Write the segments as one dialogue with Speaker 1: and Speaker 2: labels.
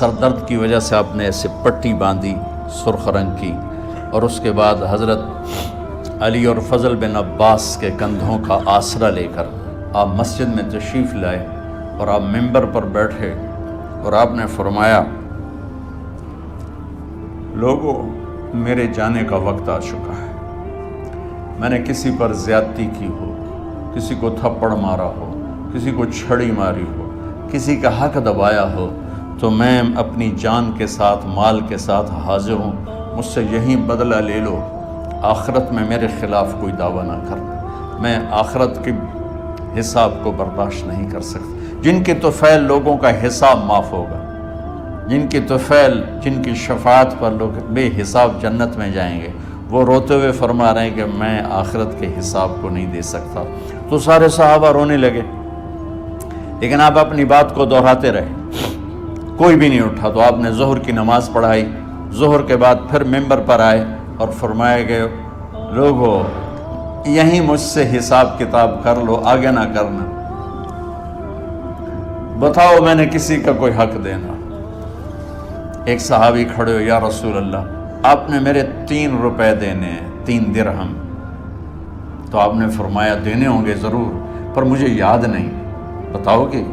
Speaker 1: سر درد کی وجہ سے آپ نے ایسے پٹی باندھی سرخ رنگ کی، اور اس کے بعد حضرت علی اور فضل بن عباس کے کندھوں کا آسرا لے کر آپ مسجد میں تشریف لائے اور آپ ممبر پر بیٹھے اور آپ نے فرمایا، لوگوں میرے جانے کا وقت آ چکا ہے، میں نے کسی پر زیادتی کی ہو، کسی کو تھپڑ مارا ہو، کسی کو چھڑی ماری ہو، کسی کا حق دبایا ہو، تو میں اپنی جان کے ساتھ مال کے ساتھ حاضر ہوں، مجھ سے یہیں بدلہ لے لو، آخرت میں میرے خلاف کوئی دعویٰ نہ کرنا، میں آخرت کے حساب کو برداشت نہیں کر سکتا۔ جن کے طفیل لوگوں کا حساب معاف ہوگا، جن کی طفیل، جن کی شفاعت پر لوگ بے حساب جنت میں جائیں گے، وہ روتے ہوئے فرما رہے ہیں کہ میں آخرت کے حساب کو نہیں دے سکتا۔ تو سارے صحابہ رونے لگے، لیکن آپ اپنی بات کو دہراتے رہے، کوئی بھی نہیں اٹھا۔ تو آپ نے ظہر کی نماز پڑھائی، ظہر کے بعد پھر ممبر پر آئے اور فرمایا کہ لوگو یہیں مجھ سے حساب کتاب کر لو، آگے نہ کرنا، بتاؤ میں نے کسی کا کوئی حق دینا۔ ایک صحابی کھڑے ہو، یا رسول اللہ آپ نے میرے 3 روپے دینے ہیں، 3 درہم۔ تو آپ نے فرمایا دینے ہوں گے ضرور، پر مجھے یاد نہیں، بتاؤ کہ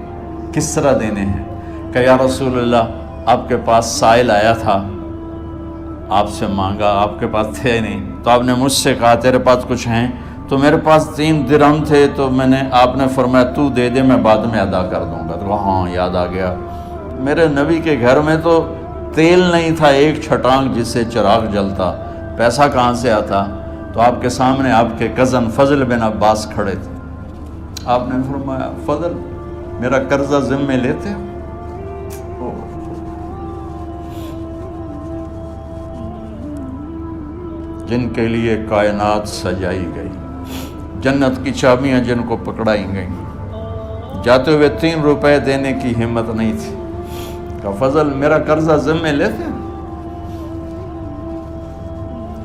Speaker 1: کس طرح دینے ہیں؟ کہ یا رسول اللہ آپ کے پاس سائل آیا تھا، آپ سے مانگا، آپ کے پاس تھے نہیں، تو آپ نے مجھ سے کہا تیرے پاس کچھ ہیں؟ تو میرے پاس 3 درہم تھے، تو آپ نے فرمایا تو دے دے، میں بعد میں ادا کر دوں گا۔ تو ہاں یاد آ گیا، میرے نبی کے گھر میں تو تیل نہیں تھا ایک چھٹانگ جس سے چراغ جلتا، پیسہ کہاں سے آتا؟ تو آپ کے سامنے آپ کے کزن فضل بن عباس کھڑے تھے، آپ نے فرمایا فضل میرا قرضہ ذمہ لیتے ہو؟ جن کے لیے کائنات سجائی گئی، جنت کی چابیاں جن کو پکڑائی گئیں، جاتے ہوئے 3 روپے دینے کی ہمت نہیں تھی، کہ فضل میرا قرضہ ذمہ لیتے ہیں؟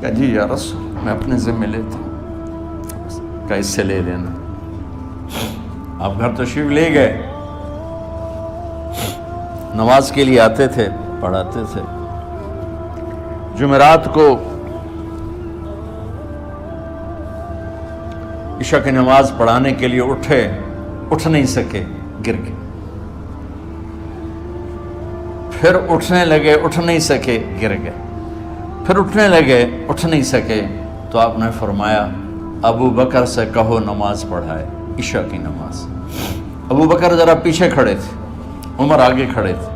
Speaker 1: کہ جی یا رسول میں اپنے ذمہ لیتا ہوں۔ کہ اس سے لے لینا۔ آپ گھر تشریف لے گئے، نماز کے لیے آتے تھے، پڑھاتے تھے۔ جمعرات کو عشاء کی نماز پڑھانے کے لیے اٹھ نہیں سکے، گر گئے، پھر اٹھنے لگے، اٹھ نہیں سکے، گر گئے، پھر اٹھنے لگے، اٹھ نہیں سکے۔ تو آپ نے فرمایا ابو بکر سے کہو نماز پڑھائے، عشاء کی نماز۔ ابو بکر ذرا پیچھے کھڑے تھے، عمر آگے کھڑے تھے،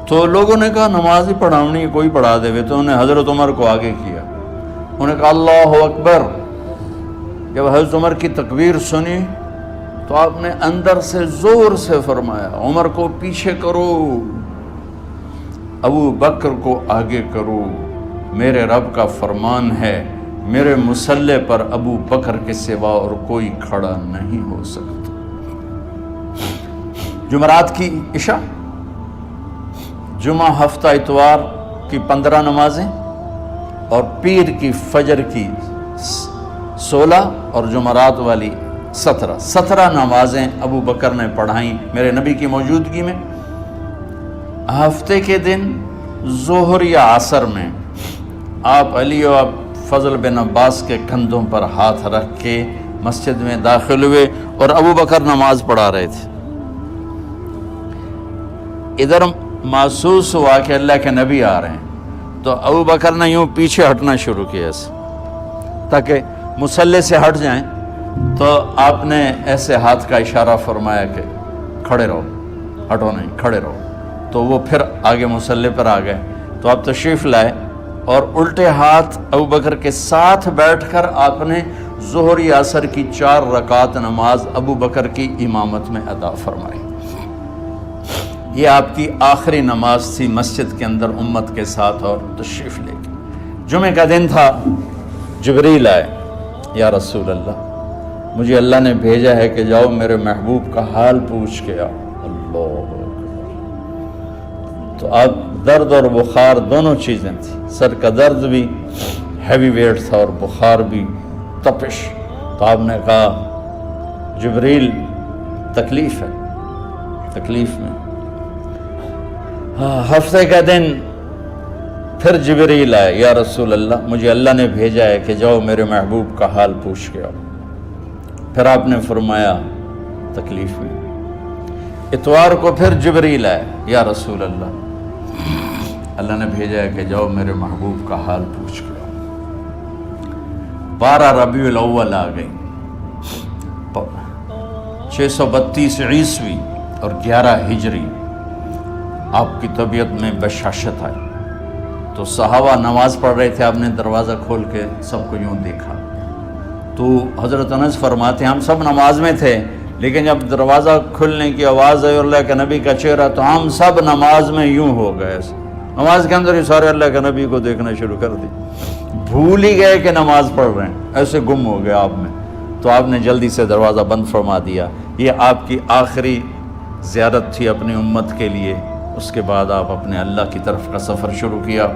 Speaker 1: تو لوگوں نے کہا نماز ہی پڑھاؤنی، کوئی پڑھا دے، تو انہیں حضرت عمر کو آگے کیا، انہوں نے کہا اللہ اکبر۔ جب حضرت عمر کی تکبیر سنی تو آپ نے اندر سے زور سے فرمایا عمر کو پیچھے کرو، ابو بکر کو آگے کرو، میرے رب کا فرمان ہے میرے مصلی پر ابو بکر کے سوا اور کوئی کھڑا نہیں ہو سکتا۔ جمعرات کی عشاء، جمعہ ہفتہ اتوار کی 15 نمازیں اور پیر کی فجر کی 16 اور جمعرات والی 17 نمازیں ابو بکر نے پڑھائیں میرے نبی کی موجودگی میں۔ ہفتے کے دن ظہر یا عصر میں آپ علی اور فضل بن عباس کے کندھوں پر ہاتھ رکھ کے مسجد میں داخل ہوئے اور ابو بکر نماز پڑھا رہے تھے۔ ادھر محسوس ہوا کہ اللہ کے نبی آ رہے ہیں، تو ابو بکر نے یوں پیچھے ہٹنا شروع کیا ایسے تاکہ مصلی سے ہٹ جائیں، تو آپ نے ایسے ہاتھ کا اشارہ فرمایا کہ کھڑے رہو، ہٹو نہیں، کھڑے رہو۔ تو وہ پھر آگے مصلی پر آ گئے، تو آپ تشریف لائے اور الٹے ہاتھ ابو بکر کے ساتھ بیٹھ کر آپ نے ظہر یا عصر کی 4 رکعت نماز ابو بکر کی امامت میں ادا فرمائی۔ یہ آپ کی آخری نماز تھی مسجد کے اندر امت کے ساتھ، اور تشریف لے کے جمعہ کا دن تھا، جبریل آئے، یا رسول اللہ مجھے اللہ نے بھیجا ہے کہ جاؤ میرے محبوب کا حال پوچھ کے آؤ۔ اللہ تو آپ درد اور بخار دونوں چیزیں تھیں، سر کا درد بھی ہیوی ویٹ تھا اور بخار بھی، تپش۔ تو آپ نے کہا جبریل تکلیف ہے، تکلیف میں ہفتے کا دن پھر جبریل آئے، یا رسول اللہ مجھے اللہ نے بھیجا ہے کہ جاؤ میرے محبوب کا حال پوچھ کے آؤ۔ پھر آپ نے فرمایا تکلیف میں۔ اتوار کو پھر جبریل آئے، یا رسول اللہ نے بھیجا ہے کہ جاؤ میرے محبوب کا حال پوچھ کے آؤ۔ 12 ربیع الاول آ گئی، 632 عیسوی اور 11 ہجری، آپ کی طبیعت میں بشاشت آئی۔ تو صحابہ نماز پڑھ رہے تھے، آپ نے دروازہ کھول کے سب کو یوں دیکھا۔ تو حضرت انس فرماتے ہیں ہم سب نماز میں تھے، لیکن جب دروازہ کھلنے کی آواز آئی اللہ کے نبی کا چہرہ، تو ہم سب نماز میں یوں ہو گئے، نماز کے اندر ہی سارے اللہ کے نبی کو دیکھنا شروع کر دی، بھول ہی گئے کہ نماز پڑھ رہے ہیں، ایسے گم ہو گئے آپ میں۔ تو آپ نے جلدی سے دروازہ بند فرما دیا۔ یہ آپ کی آخری زیارت تھی اپنی امت کے لیے۔ اس کے بعد آپ اپنے اللہ کی طرف کا سفر شروع کیا۔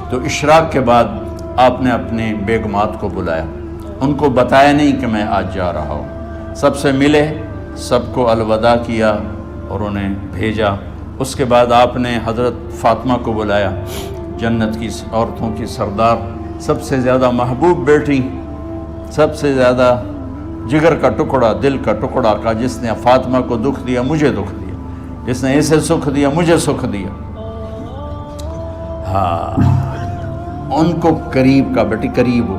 Speaker 1: تو اشراق کے بعد آپ نے اپنے بیگمات کو بلایا، ان کو بتایا نہیں کہ میں آج جا رہا ہوں، سب سے ملے، سب کو الوداع کیا اور انہیں بھیجا۔ اس کے بعد آپ نے حضرت فاطمہ کو بلایا، جنت کی عورتوں کی سردار، سب سے زیادہ محبوب بیٹی، سب سے زیادہ جگر کا ٹکڑا، دل کا ٹکڑا کا، جس نے فاطمہ کو دکھ دیا مجھے دکھ دیا، جس نے اسے سکھ دیا مجھے سکھ دیا۔ ہاں، ان کو قریب کا، بیٹی قریب ہو،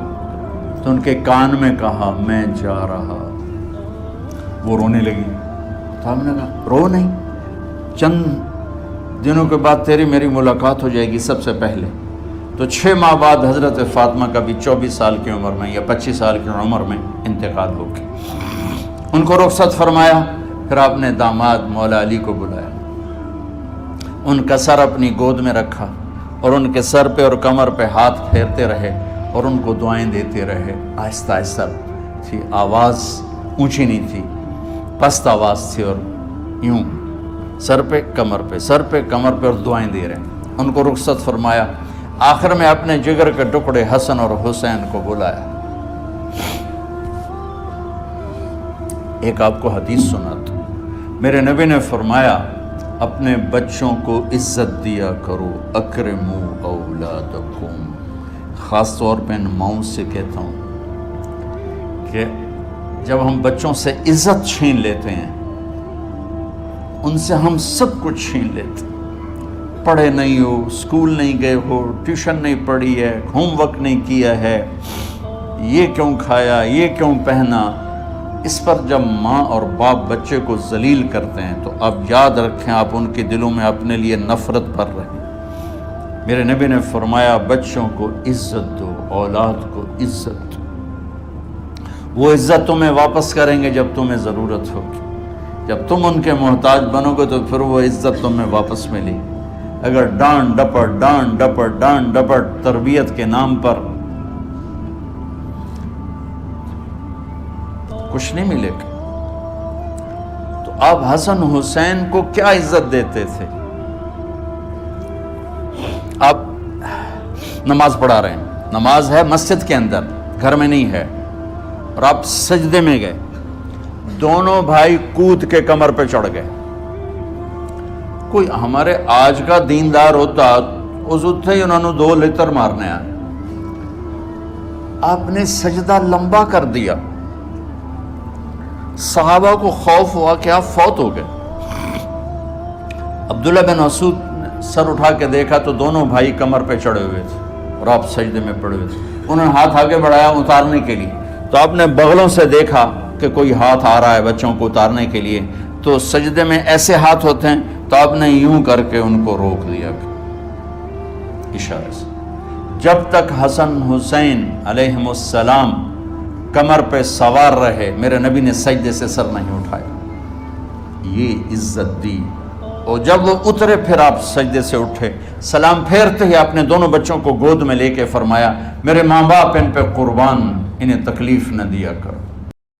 Speaker 1: تو ان کے کان میں کہا میں جا رہا۔ وہ رونے لگی، تو ہم نے کہا رو نہیں، چند دنوں کے بعد تیری میری ملاقات ہو جائے گی سب سے پہلے۔ تو 6 ماہ بعد حضرت فاطمہ کا بھی 24 سال کی عمر میں یا 25 سال کی عمر میں انتقال ہو گیا۔ ان کو رخصت فرمایا۔ پھر آپ نے داماد مولا علی کو بلایا، ان کا سر اپنی گود میں رکھا اور ان کے سر پہ اور کمر پہ ہاتھ پھیرتے رہے اور ان کو دعائیں دیتے رہے۔ آہستہ آہستہ تھی، آواز اونچی نہیں تھی، پست آواز تھی، اور یوں سر پہ کمر پہ، سر پہ کمر پہ، اور دعائیں دے رہے ہیں۔ ان کو رخصت فرمایا۔ آخر میں اپنے جگر کے ٹکڑے حسن اور حسین کو بلایا۔ ایک آپ کو حدیث سناتا، میرے نبی نے فرمایا اپنے بچوں کو عزت دیا کرو، اکرمو اولادکم۔ خاص طور پہ ان ماؤں سے کہتا ہوں کہ جب ہم بچوں سے عزت چھین لیتے ہیں، ان سے ہم سب کچھ چھین لیتے ہیں۔ پڑھے نہیں ہو، اسکول نہیں گئے ہو، ٹیوشن نہیں پڑھی ہے، ہوم ورک نہیں کیا ہے، یہ کیوں کھایا، یہ کیوں پہنا، اس پر جب ماں اور باپ بچے کو ذلیل کرتے ہیں تو اب یاد رکھیں آپ ان کے دلوں میں اپنے لیے نفرت بھر رہے ہیں۔ میرے نبی نے فرمایا بچوں کو عزت دو، اولاد کو عزت دو۔ وہ عزت تمہیں واپس کریں گے جب تمہیں ضرورت ہوگی، جب تم ان کے محتاج بنو گے تو پھر وہ عزت تمہیں واپس ملے گی۔ اگر ڈانٹ ڈپٹ تربیت کے نام پر کچھ نہیں ملے گا۔ تو آپ حسن حسین کو کیا عزت دیتے تھے؟ آپ نماز پڑھا رہے ہیں، نماز ہے مسجد کے اندر، گھر میں نہیں ہے، اور آپ سجدے میں گئے، دونوں بھائی کود کے کمر پہ چڑھ گئے۔ کوئی ہمارے آج کا دیندار ہوتا اس اٹھے ہی انہوں نے 2 لتر مارنے آئے۔ آپ نے سجدہ لمبا کر دیا، صحابہ کو خوف ہوا کہ آپ فوت ہو گئے۔ عبداللہ بن مسعود نے سر اٹھا کے دیکھا تو دونوں بھائی کمر پہ چڑھے ہوئے تھے اور آپ سجدے میں پڑے ہوئے تھے۔ انہوں نے ہاتھ آگے بڑھایا اتارنے کے لیے، تو آپ نے بغلوں سے دیکھا کہ کوئی ہاتھ آ رہا ہے بچوں کو اتارنے کے لیے، تو سجدے میں ایسے ہاتھ ہوتے ہیں، تو آپ نے یوں کر کے ان کو روک دیا اشارے سے۔ جب تک حسن حسین علیہم السلام کمر پہ سوار رہے میرے نبی نے سجدے سے سر نہیں اٹھایا، یہ عزت دی۔ اور جب وہ اترے پھر آپ سجدے سے اٹھے، سلام پھیرتے ہی اپنے دونوں بچوں کو گود میں لے کے فرمایا میرے ماں باپ ان پہ قربان، انہیں تکلیف نہ دیا کرو۔